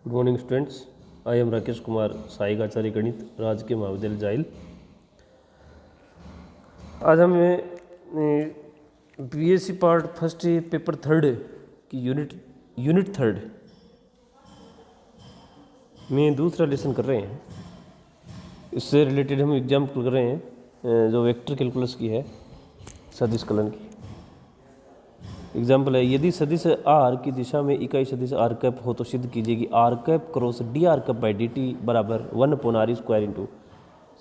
Good morning students. I am Rakesh Kumar, सहायक आचार्य गणित, राजकीय महाविद्यालय जाइल। आज हमें BSc part first paper third की यूनिट थर्ड में दूसरा लेसन कर रहे हैं। इससे रिलेटेड हम एग्जाम्पल कर रहे हैं जो वेक्टर कैलकुलस की है, सदिश कलन की। एग्जाम्पल है, यदि सदिश आर की दिशा में इकाई सदिश आर कैप हो तो सिद्ध कीजिए कि r cap cross D R cap by D T बराबर 1/r² इंटू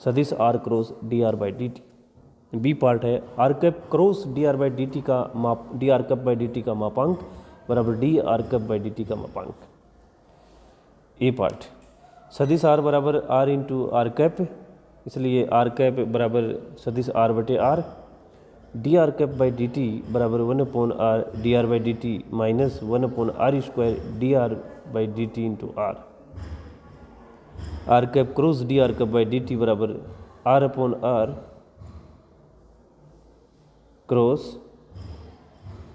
सदिश r cross D R by D t. B part है, r cap cross D R by D T का माप d are cap by D T का मापांक बराबर D R cap by D T का मापांक। A part, सदिश r बराबर आर इंटू आर कैप, इसलिए आर कैप बराबर सदिश आर बटे are, D are cap by D T बराबर 1/r D are by D T minus 1/r² D are by D T into R. R cap cross D R cap by D T बराबर r/r cross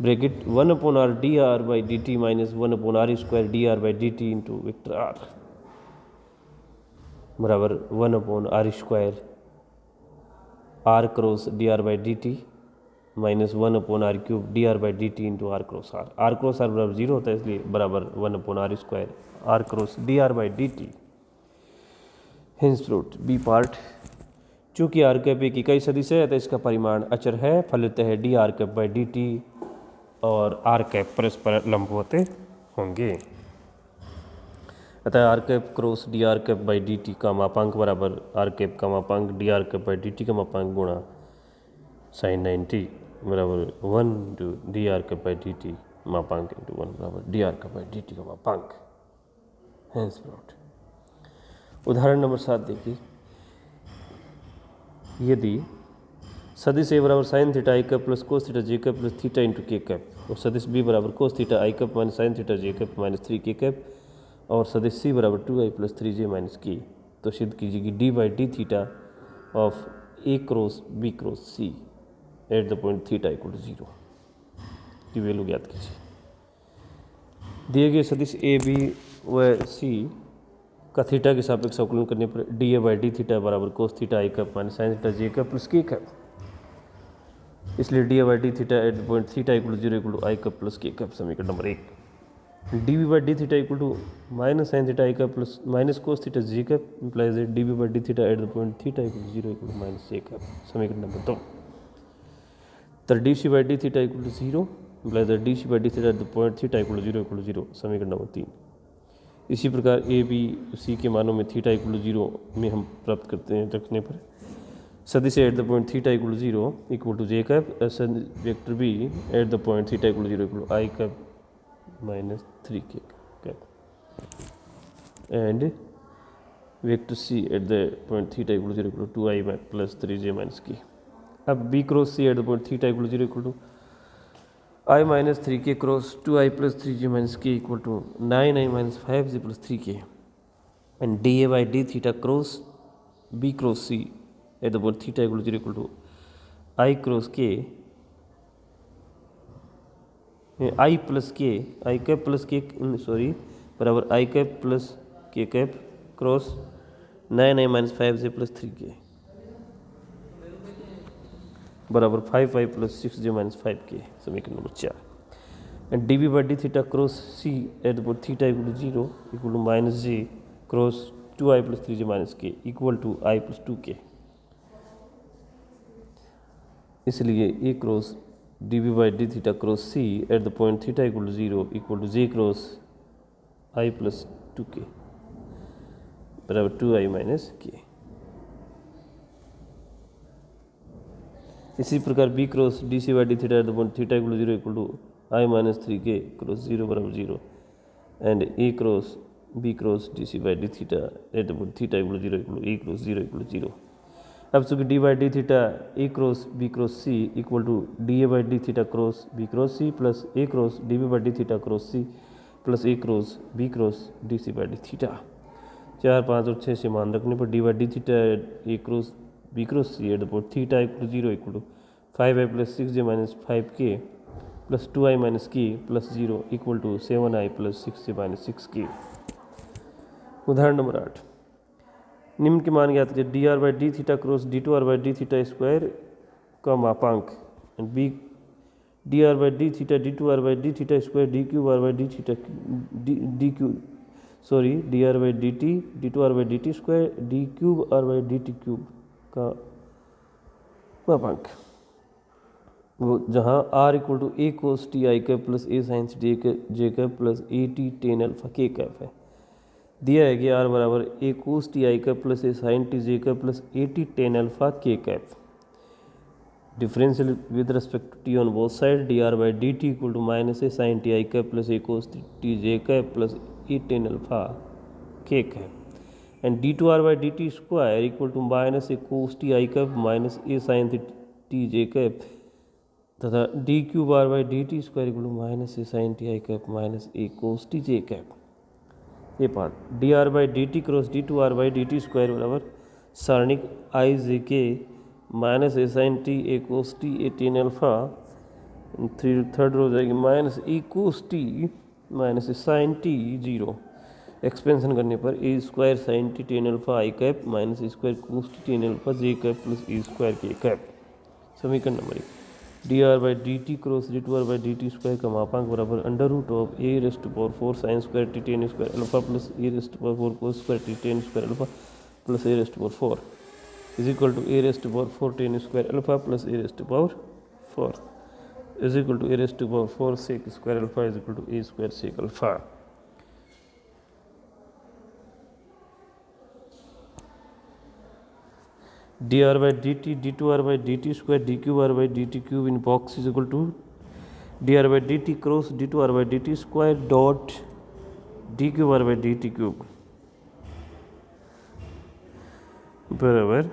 bracket 1/r D are by D T minus 1/r² D are by D T into vector R बराबर 1/r² R cross D R by D T minus 1/r³ D are by D T into are cross R. R cross R बराबर 0 होता है, इसलिए बराबर 1/r² R cross D R by D T. Hence proved B part, चूँकि R cap एक इकाई सदिश है तो इसका परिमाण अचर है, फलितः है D are cap by D T और आर कैप परस्पर लंबवत होंगे। अतः R cap cross D R cap by D T का मापांक बराबर आर कैप का मापांक D are cap by D T का मापांक गुणा sin 90 बराबर 1 into D are cap by D T मापांक इंटू 1 बराबर D R cap by D T का मापांक। Hence plot. उदाहरण नंबर 7 देखिए, यदि सदिश ए बराबर sign theta I cap plus cos theta J cap plus theta into के कैप और सदिश बी बराबर cos theta I cap minus sine theta J cap minus 3 K cap और सदिश सी बराबर 2i प्लस 3j माइनस के, तो सिद्ध कीजिए कि D by D theta of A cross B cross C at the point theta equal to 0 की value ज्ञात कीजिए। दिए गए सदिश ए बी व सी का थीटा के सापेक्ष अवकलन करने पर D A by D theta बराबर cos theta I cap minus sine theta J cap plus K cap, इसलिए D A by D theta at the point theta equal to 0 equal to I cap plus K cap. समीकरण number 1, D B by D theta equal to minus sine theta I cap plus minus cos theta J cap implies D B by D theta at the point theta equal to 0 equal to minus J cap. समीकरण number 2, तर D C by D theta equal to 0 implies D C by D theta at the point theta equal to 0 equal to 0। समीकरण number 3, इसी प्रकार A B C के मानों में theta equal to 0 में हम प्राप्त करते हैं रखने पर सदिश at the point theta equal to 0 equal to J cap vector B at the point theta equal to 0 equal to I cap minus 3 K cap and vector C at the point theta equal to 0 equal to 2i plus 3j minus K. अब B cross C at the point theta equal to 0 equal to I minus 3k cross 2i plus 3j minus k equal to 9i minus 5j plus 3k and D A by D theta cross B cross C at the point theta equal to 0 equal to I cross K I plus K I cap plus K sorry बराबर I cap plus K cap cross 9i minus 5j plus 3k बराबर 5i plus 6j minus 5k। समीकरण number 4, and D B by D theta cross C at the point theta equal to 0 equal to minus j cross 2i plus 3j minus k equal to i plus 2k, इसलिए a cross D B by D theta cross C at the point theta equal to 0 equal to j cross i plus 2k बराबर 2i minus k. इसी प्रकार b cross D C by D theta at the point theta equal to 0 equal to I minus 3k cross 0 बराबर 0 and A cross B cross D C by D theta at the point theta equal to 0 equal to A cross 0 equal to 0। अब चूँकि D by D theta A cross B cross C equal to D A by D theta cross B cross C plus A cross D B by D theta cross C plus A cross B cross D C by D theta. 4, 5 और 6 से मान रखने पर D by D theta A cross B cross C at the point theta equal to 0 equal to 5i plus 6j minus 5k plus 2i minus k plus 0 equal to 7i plus 6j minus 6k। उदाहरण number 8, निम्न के मान ज्ञात कीजिए। D are by D theta cross D two are by D theta square का मापांक, and B D are by D theta D two are by D theta square D cube are by D theta D cube D are by D T D two are by D T square D cube are by D T cube का मापांक। वो जहाँ R equal to A cos T I cap plus A sine C J cap plus A T tan alpha के cap है। दिया है कि R बराबर A cos T I cap plus A sine t j cap plus A T tan alpha के cap. Differential with respect to t on both side d are by D t equal to minus a sine t I cap plus a cos t j cap plus a tan alpha के cap. And d two are by D T square equal to minus a cos T I cap minus a sine t j cap तथा d cube are by D T square equal to minus a sine t I cap minus a cos t j cap. ये part d are by D T cross D two are by D T square बराबर सारणिक i j k minus a sine t a cos t a tan alpha. Third row हो जाएगी minus a cos t minus a sine t zero. Expansion करने पर ए square sine t tan alpha i cap minus a square cos t tan alpha j cap plus a square k cap. समीकरण number 1, d are by D T cross D two are by D T square का मापांक बराबर under root of a raised to power 4 sine square t tan square alpha plus A raised to power 4 cos square t tan square alpha plus A raised to power 4 is equal to A raised to power 4 tan square alpha plus A raised to power 4 is equal to A raised to power 4 sec square alpha is equal to A square sec alpha. D are by D T D two are by D T square D cube are by D T cube in box is equal to D are by D T cross D two are by D T square dot d cube are by D T cube बराबर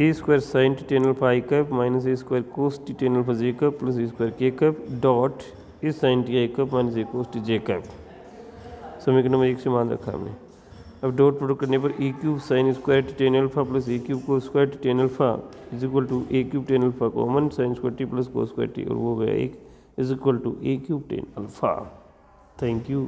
a square sine t tan alpha i cap minus a square cos t tan alpha j cap plus a square k cap dot a sine t I cap minus a cos t j cap. समीकरण number 1 से मान रखा हमने। अब dot product करने पर a cube sine square t tan alpha plus a cube cos square t tan alpha is equal to a cube tan alpha common sine square t plus cos square t और वो गया 1 is equal to a cube tan alpha. Thank you.